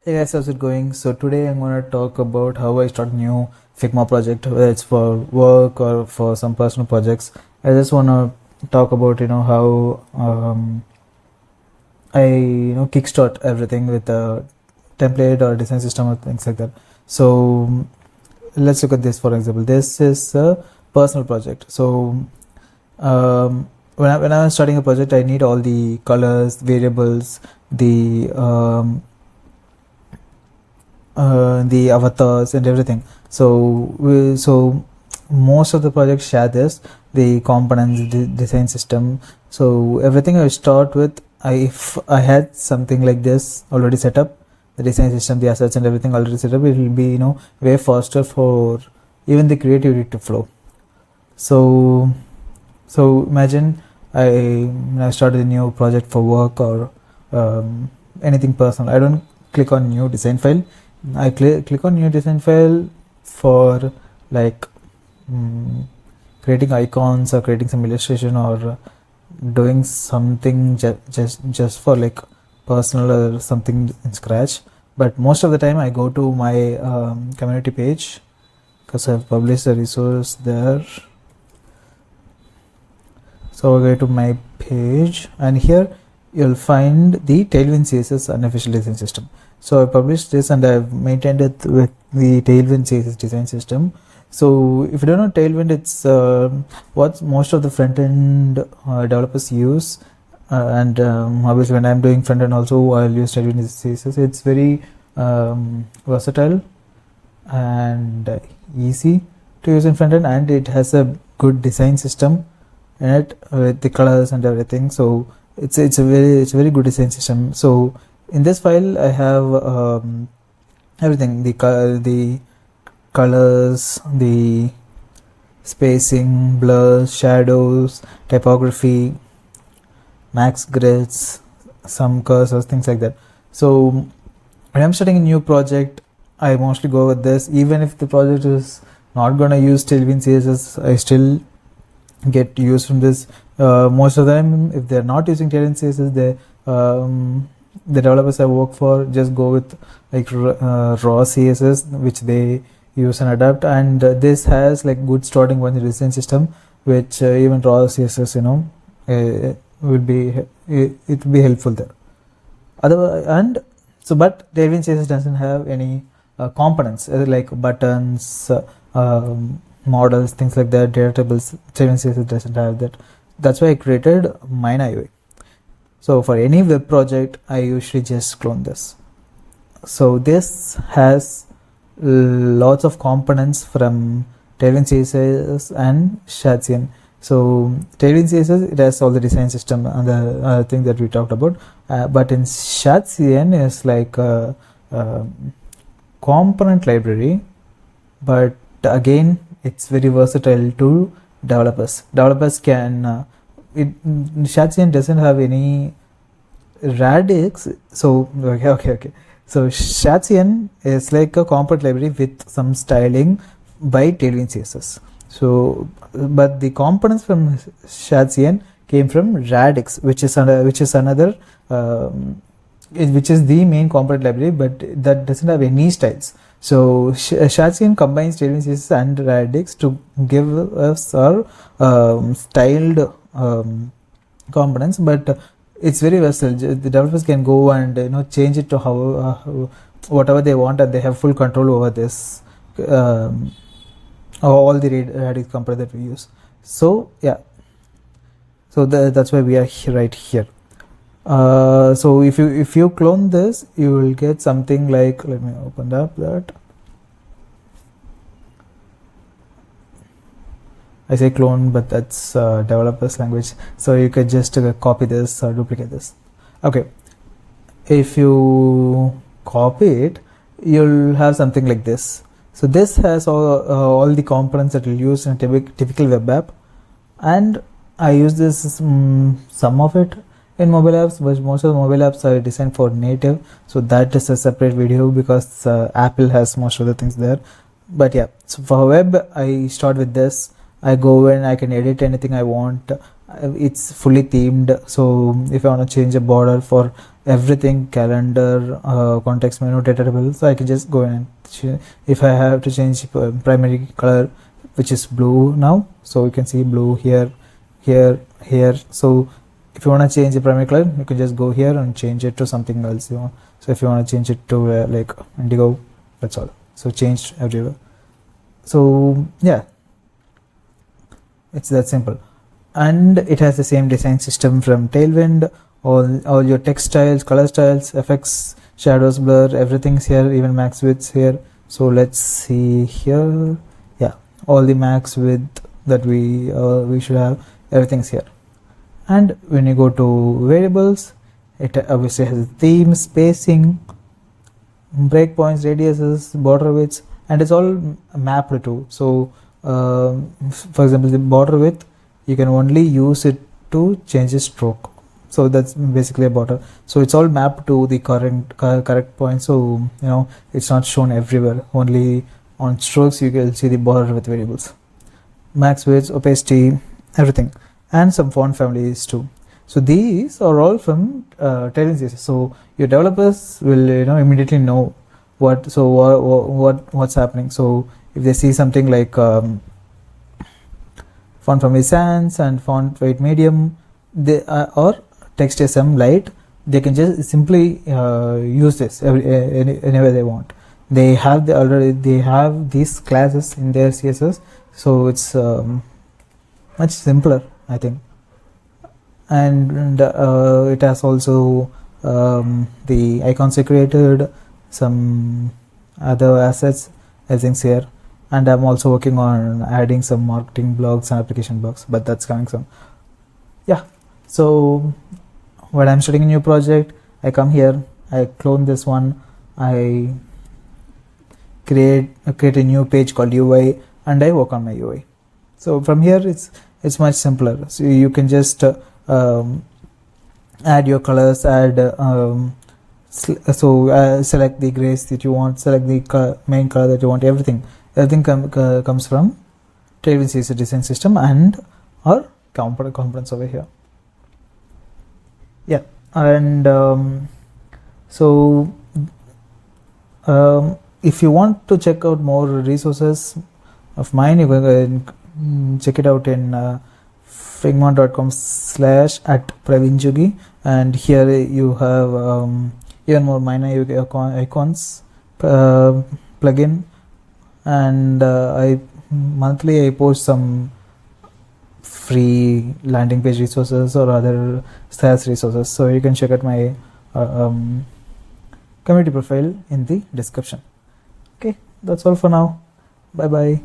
Hey guys, how's it going? So today I'm gonna talk about how I start new Figma project, whether it's for work or for some personal projects. I just wanna talk about how I kickstart everything with a template or design system or things like that. So let's look at this. For example, this is a personal project. So when I was starting a project, I need all the colors, variables, the avatars and everything. So most of the projects share this, the components, the design system. So everything I start with, if I had something like this already set up, the design system, the assets and everything already set up, it will be way faster for even the creativity to flow. So imagine when I started a new project for work or anything personal. I don't click on new design file. I click on new design file for like creating icons or creating some illustration or doing something just for like personal or something in scratch. But most of the time I go to my community page because I've published a resource there. So I'll go to my page, and here you'll find the Tailwind CSS unofficial design system. So I published this and I've maintained it with the Tailwind CSS design system. So if you don't know Tailwind, it's what most of the front-end developers use, and obviously when I'm doing front-end also I'll use Tailwind CSS. It's very versatile and easy to use in front-end, and it has a good design system in it with the colors and everything. So it's a very good design system. So in this file I have everything, the colors, the spacing, blurs, shadows, typography, max grids, some cursors, things like that. So when I'm starting a new project, I mostly go with this. Even if the project is not gonna use Tailwind CSS, I still get use from this. Most of them, if they're not using Tailwind CSS, the developers I work for just go with like raw CSS, which they use and adapt, and this has like good starting point design system, which even raw CSS would be helpful there. Otherwise, and so but Tailwind CSS doesn't have any components like buttons, models, things like that, data tables. Tailwind CSS doesn't have that. That's why I created mine IOI. So for any web project, I usually just clone this. So this has lots of components from Tailwind CSS and Shadcn. So Tailwind CSS, it has all the design system and the thing that we talked about. But in Shadcn is like a component library, but again it's very versatile to developers. Developers can Shadcn doesn't have any radix. So okay. So Shadcn is like a component library with some styling by Tailwind CSS. So but the components from Shadcn came from radix, which is another which is the main component library, but that doesn't have any styles. So Shadcn combines Tailwind CSS and radix to give us our styled components, but it's very versatile. The developers can go and change it to how whatever they want, and they have full control over this all the radix component that we use. So yeah, so that's why we are right here. So if you clone this, you will get something like, let me open up that. I say clone, but that's developer's language. So you could just copy this or duplicate this. Okay, if you copy it, you'll have something like this. So this has all the components that you'll use in a typical web app, and I use this some of it in mobile apps, but most of the mobile apps are designed for native, so that is a separate video because Apple has most of the things there. But yeah, so for web, I start with this. I go in, I can edit anything I want. It's fully themed, so if I want to change a border for everything, calendar, context menu, data table. So I can just go in and if I have to change primary color, which is blue now, so you can see blue here, here, here. So if you want to change the primary color, you can just go here and change it to something else you want. So if you want to change it to like indigo, that's all. So changed everywhere. So yeah, it's that simple. And it has the same design system from Tailwind. All your text styles, color styles, effects, shadows, blur, everything's here, even max widths here. So let's see here. Yeah, all the max width that we should have, everything's here. And when you go to variables, it obviously has theme, spacing, breakpoints, radiuses, border widths, and it's all mapped to. So for example, the border width, you can only use it to change the stroke. So that's basically a border. So it's all mapped to the correct point. So it's not shown everywhere. Only on strokes you can see the border with variables, max width, opacity, everything, and some font families too. So these are all from Tailwind CSS. So your developers will immediately know what's happening. So if they see something like font family sans and font weight medium, or text SM light, they can just simply use this anywhere they want. They have these classes in their CSS, so it's much simpler, I think. And it has also the icons I created, some other assets, everything's here. And I'm also working on adding some marketing blogs and application blogs, but that's coming soon. Yeah, so when I'm starting a new project, I come here, I clone this one, I create a new page called UI, and I work on my UI. So from here it's much simpler. So you can just add your colors, select the grays that you want, select the main color that you want, everything comes from Tailwind CSS design system and our components over here. Yeah, and if you want to check out more resources of mine, you can check it out in figma.com/@pravinjugi, and here you have even more minor icons plugin, and monthly I post some free landing page resources or other SaaS resources, so you can check out my community profile in the description. Okay, that's all for now. Bye bye.